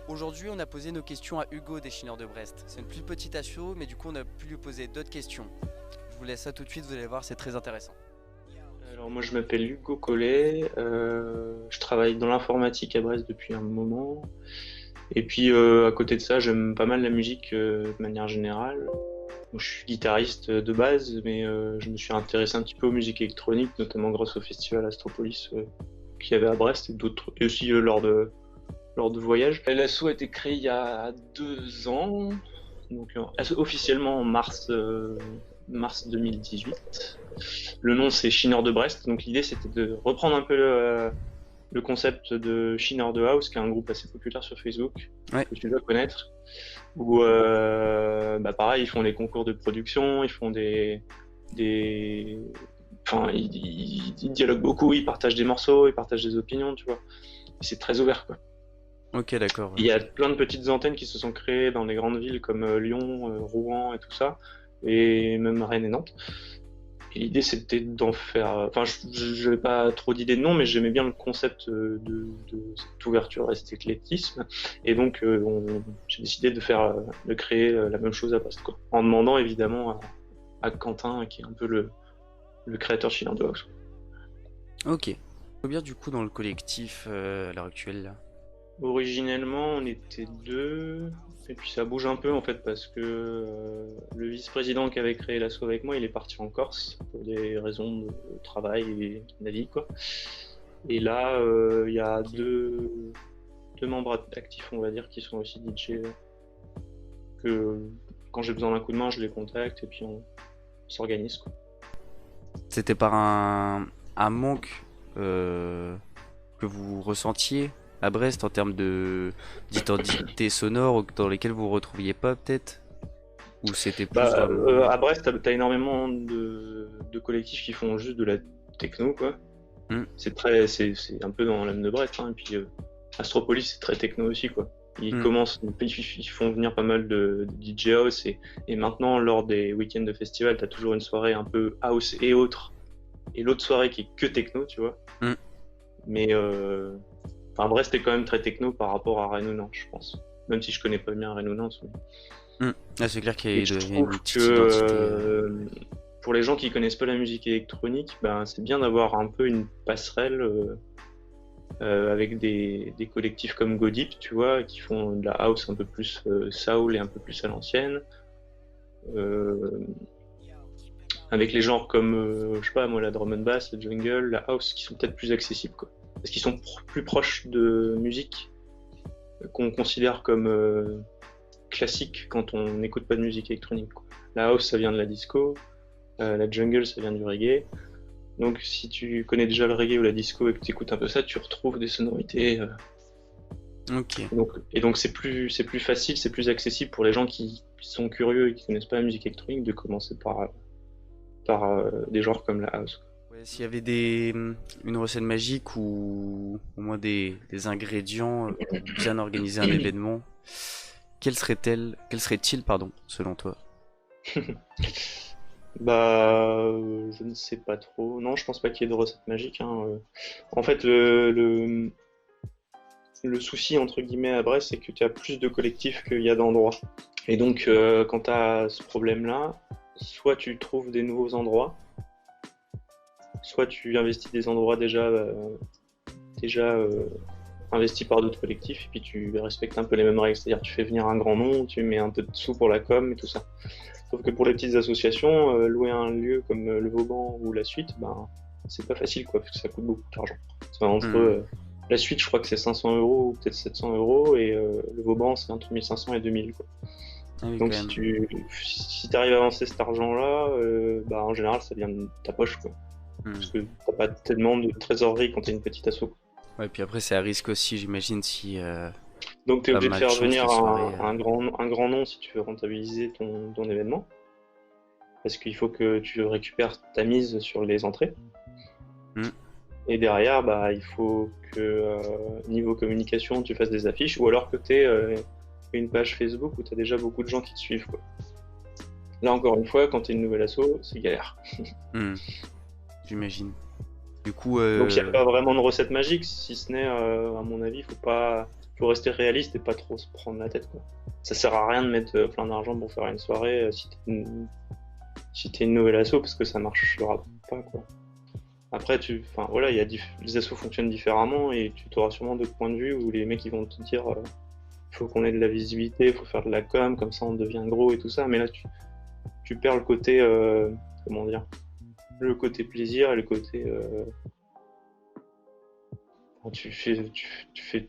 Aujourd'hui, on a posé nos questions à Hugo des Chineurs de Brest. C'est une plus petite asso, mais du coup, on a pu lui poser d'autres questions. Je vous laisse ça tout de suite, vous allez voir, c'est très intéressant. Alors moi je m'appelle Hugo Collet, je travaille dans l'informatique à Brest depuis un moment. Et puis à côté de ça j'aime pas mal la musique de manière générale. Donc, je suis guitariste de base, mais je me suis intéressé un petit peu aux musiques électroniques, notamment grâce au festival Astropolis qu'il y avait à Brest et d'autres, et aussi lors de voyages. L'asso a été créé il y a 2 ans, donc officiellement en mars 2018. Le nom c'est Chineur de Brest, donc l'idée c'était de reprendre un peu le concept de Chineur de House, qui est un groupe assez populaire sur Facebook, Ouais. que tu dois connaître, où pareil, ils font les concours de production, ils font des... Enfin, ils dialoguent beaucoup, ils partagent des morceaux, ils partagent des opinions, tu vois. Et c'est très ouvert, quoi. Ok, d'accord. Il y a plein de petites antennes qui se sont créées dans les grandes villes comme Lyon, Rouen et tout ça, et même Rennes et Nantes. Et l'idée c'était d'en faire. Enfin, je n'avais pas trop d'idées de nom, mais j'aimais bien le concept de cette ouverture et cet éclectisme. Et donc, j'ai décidé de créer la même chose à Brest, quoi. En demandant évidemment à Quentin, qui est un peu le créateur chilien de House. Ok. Combien du coup dans le collectif à l'heure actuelle là? Originellement, on était deux, et puis ça bouge un peu en fait parce que le vice-président qui avait créé l'asso avec moi, il est parti en Corse pour des raisons de travail et de la vie, quoi. Et là, il y a deux membres actifs, on va dire, qui sont aussi DJ, que quand j'ai besoin d'un coup de main, je les contacte et puis on s'organise, quoi. C'était par un manque que vous ressentiez à Brest en termes d'identité sonore dans lesquelles vous vous retrouviez pas peut-être? Ou c'était plus vraiment... À Brest, t'as énormément de collectifs qui font juste de la techno, quoi. Hmm. C'est un peu dans l'âme de Brest, hein. Et puis Astropolis, c'est très techno aussi, quoi. Hmm. Ils font venir pas mal de DJ house et maintenant, lors des week-ends de festival, t'as toujours une soirée un peu house et autres, et l'autre soirée qui est que techno, tu vois. Hmm. Mais enfin, Brest est quand même très techno par rapport à Rennes ou Nantes, je pense. Même si je connais pas bien Rennes ou Nantes. Hmm. Ah, c'est clair qu'il Et y a je il y a une trouve que petite identité. pour les gens qui connaissent pas la musique électronique, ben, c'est bien d'avoir un peu une passerelle avec des collectifs comme Go Deep, tu vois, qui font de la house un peu plus soul et un peu plus à l'ancienne. Euh, Avec les genres comme, je sais pas moi, la drum and bass, la jungle, la house, qui sont peut-être plus accessibles, quoi. Parce qu'ils sont plus proches de musique qu'on considère comme classique quand on n'écoute pas de musique électronique, quoi. La house, ça vient de la disco, la jungle, ça vient du reggae. Donc si tu connais déjà le reggae ou la disco et que tu écoutes un peu ça, tu retrouves des sonorités. Ok. Et donc c'est plus facile, c'est plus accessible pour les gens qui sont curieux et qui connaissent pas la musique électronique de commencer par des genres comme la house. Ouais, s'il y avait une recette magique ou au moins des ingrédients pour bien organiser un événement, quel serait-il, pardon, selon toi? Je ne sais pas trop. Non, je pense pas qu'il y ait de recette magique, hein. En fait, le souci, entre guillemets, à Brest, c'est que tu as plus de collectifs qu'il y a d'endroits. Et donc, quand tu as ce problème-là, soit tu trouves des nouveaux endroits, soit tu investis des endroits déjà investis par d'autres collectifs, et puis tu respectes un peu les mêmes règles. C'est-à-dire, tu fais venir un grand nom, tu mets un peu de sous pour la com et tout ça. Sauf que pour les petites associations, louer un lieu comme le Vauban ou la Suite, ben, c'est pas facile, quoi, parce que ça coûte beaucoup d'argent. Entre Hmm. la Suite, je crois que c'est 500 euros ou peut-être 700 euros, et le Vauban, c'est entre 1500 et 2000, quoi. Ah oui, quand Donc même. si t'arrives à avancer cet argent-là, en général, ça vient de ta poche, quoi. Hmm. Parce que t'as pas tellement de trésorerie quand t'es une petite asso. Ouais, puis après, c'est à risque aussi, j'imagine, si Donc t'es pas obligé de faire malchance venir les soirées. un grand nom si tu veux rentabiliser ton événement. Parce qu'il faut que tu récupères ta mise sur les entrées. Hmm. Et derrière, il faut que niveau communication, tu fasses des affiches, ou alors que tu aies une page Facebook où tu as déjà beaucoup de gens qui te suivent, quoi. Là, encore une fois, quand tu es une nouvelle asso, c'est galère. Hmm. J'imagine. Du coup, Donc il n'y a pas vraiment de recette magique, si ce n'est, à mon avis, faut rester réaliste et pas trop se prendre la tête, quoi. Ça sert à rien de mettre plein d'argent pour faire une soirée si t'es une nouvelle asso parce que ça marchera pas, quoi. Après, enfin voilà, les assos fonctionnent différemment et tu auras sûrement d'autres points de vue où les mecs ils vont te dire faut qu'on ait de la visibilité, faut faire de la com, comme ça on devient gros et tout ça. Mais là, tu perds le côté, comment dire, le côté plaisir et le côté, enfin, tu fais,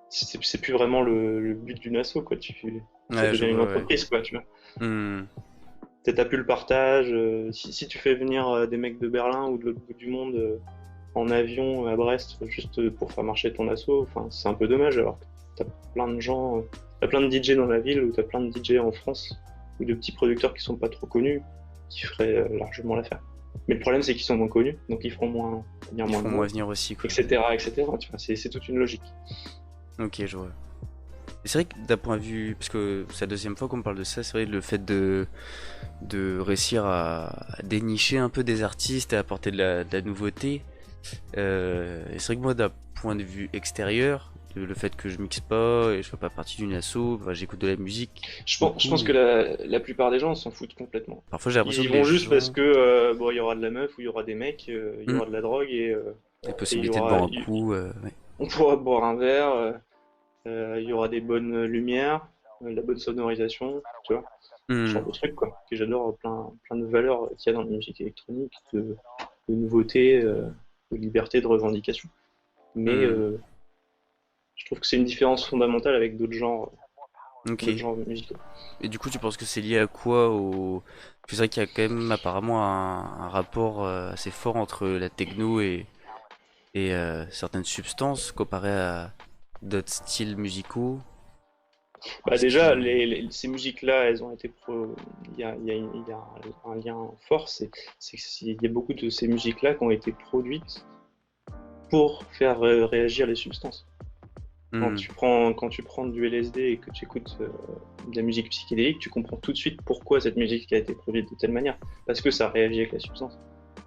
c'est plus vraiment le but d'une asso, quoi. Ça Ouais, je devient une vois, ouais. entreprise, quoi. Tu vois. Hmm. T'as plus le partage. Si tu fais venir des mecs de Berlin ou de l'autre bout du monde en avion à Brest juste pour faire marcher ton asso, enfin, c'est un peu dommage alors que t'as plein de gens, t'as plein de DJ dans la ville ou t'as plein de DJ en France ou de petits producteurs qui sont pas trop connus qui feraient largement l'affaire. Mais le problème c'est qu'ils sont moins connus, donc ils feront venir Ils moins de font moins monde, venir aussi, quoi. etc. Tu vois, c'est toute une logique. Ok, je vois. Et c'est vrai que d'un point de vue, parce que c'est la deuxième fois qu'on me parle de ça, c'est vrai le fait de réussir à dénicher un peu des artistes et apporter de la nouveauté. Et c'est vrai que moi, d'un point de vue extérieur, le fait que je mixe pas et je fais pas partie d'une asso, enfin, j'écoute de la musique Je beaucoup pense que et la plupart des gens s'en foutent complètement. parfois j'ai l'impression Ils y que les vont juste parce gens, que bon, il y aura de la meuf ou il y aura des mecs, il y hmm, aura de la drogue les et possibilités de boire un coup, ouais. on pourra boire un verre, il y aura des bonnes lumières, de la bonne sonorisation, tu vois, ce Hmm, genre de trucs quoi. Que j'adore, plein de valeurs qu'il y a dans la musique électronique, de nouveauté, de liberté, de revendication. Mais hmm. je trouve que c'est une différence fondamentale avec Ok. d'autres genres musicaux. Et du coup, tu penses que c'est lié à quoi au... Parce que c'est vrai qu'il y a quand même apparemment un rapport assez fort entre la techno et certaines substances comparé à d'autres styles musicaux. Bah Est-ce déjà, qui... ces musiques-là, elles ont été il y a un lien fort, c'est qu'il y a beaucoup de ces musiques-là qui ont été produites pour faire réagir les substances. Hmm, Quand tu prends du LSD et que tu écoutes de la musique psychédélique, tu comprends tout de suite pourquoi cette musique a été produite de telle manière. Parce que ça réagit avec la substance.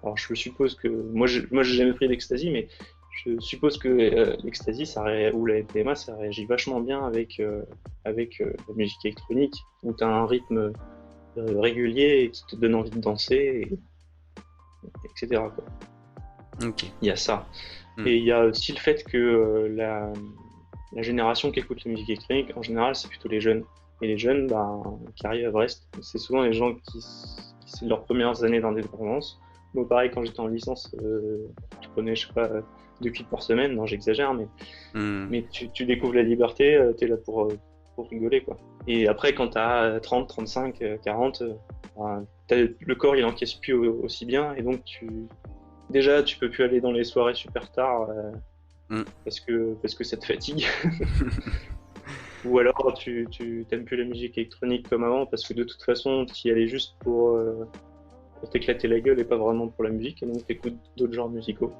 Alors je suppose que, moi j'ai jamais pris d'ecstasy, mais je suppose que l'ecstasy ou la MDMA, ça réagit vachement bien avec la musique électronique, où tu as un rythme régulier et qui te donne envie de danser, etc., quoi. ok. Il y a ça. Hmm, Et il y a aussi le fait que la génération qui écoute la musique électronique, en général, c'est plutôt les jeunes. Et les jeunes bah, qui arrivent à Brest, c'est souvent les gens qui c'est leurs premières années d'indépendance. Moi, pareil, quand j'étais en licence, je prenais, je sais pas, 2 clips par semaine, non, j'exagère, hmm. mais tu découvres la liberté, t'es là pour rigoler, quoi. Et après, quand t'as 30, 35, 40, bah, le corps, il encaisse plus aussi bien, et donc déjà, tu peux plus aller dans les soirées super tard, Hmm. parce que ça te fatigue. Ou alors tu t'aimes plus la musique électronique comme avant parce que de toute façon tu y allais juste pour t'éclater la gueule et pas vraiment pour la musique et donc t'écoutes d'autres genres musicaux.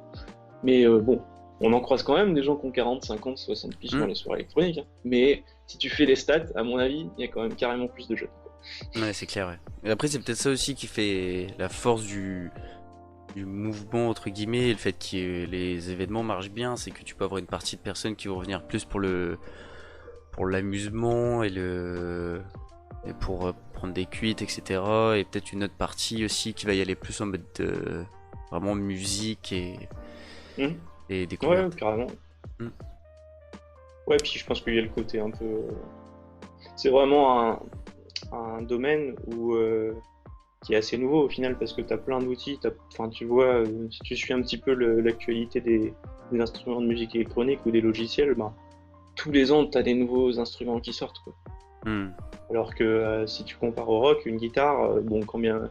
Mais bon, on en croise quand même des gens qui ont 40, 50, 60 piges dans Hmm. les soirées électroniques, hein. Mais si tu fais les stats, à mon avis, il y a quand même carrément plus de jeunes, quoi. Ouais, c'est clair, ouais. Et après, c'est peut-être ça aussi qui fait la force du mouvement, entre guillemets, et le fait que les événements marchent bien, c'est que tu peux avoir une partie de personnes qui vont venir plus pour l'amusement et pour prendre des cuites, etc. Et peut-être une autre partie aussi qui va y aller plus en mode vraiment musique Mhm. et Ouais, découverte. carrément. Hmm. Ouais, puis je pense qu'il y a le côté un peu. C'est vraiment un domaine qui est assez nouveau au final parce que tu as plein d'outils. Enfin, tu vois, si tu suis un petit peu l'actualité des instruments de musique électronique ou des logiciels, ben, tous les ans, tu as des nouveaux instruments qui sortent, quoi. Hmm. Alors que si tu compares au rock, une guitare, bon, combien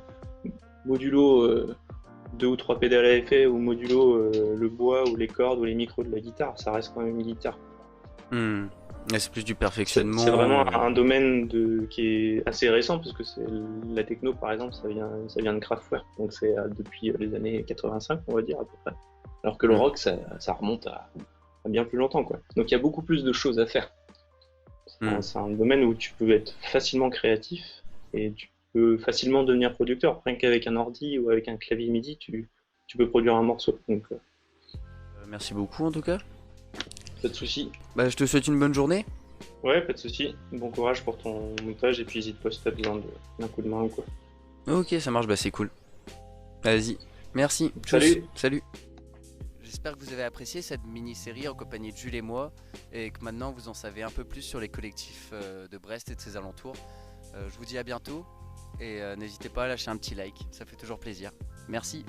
modulo 2 ou 3 pédales à effet ou modulo le bois ou les cordes ou les micros de la guitare, ça reste quand même une guitare. Hmm. Ouais, c'est plus du C'est perfectionnement. vraiment un domaine qui est assez récent parce que c'est la techno par exemple ça vient de Kraftwerk donc c'est depuis les années 85 on va dire à peu près alors que le Hmm. rock ça remonte à bien plus longtemps quoi donc il y a beaucoup plus de choses à faire. Hmm. C'est un domaine où tu peux être facilement créatif et tu peux facilement devenir producteur rien qu'avec un ordi ou avec un clavier MIDI tu peux produire un morceau donc Merci beaucoup en tout cas. Pas de souci. Bah, je te souhaite une bonne journée. Ouais, pas de souci. Bon courage pour ton montage et puis n'hésite pas si t'as besoin d'un coup de main ou quoi. Ok, ça marche, bah c'est cool. Vas-y, merci. Tchuss. Salut! Salut. J'espère que vous avez apprécié cette mini-série en compagnie de Jules et moi, et que maintenant vous en savez un peu plus sur les collectifs de Brest et de ses alentours. Je vous dis à bientôt, et n'hésitez pas à lâcher un petit like, ça fait toujours plaisir. Merci.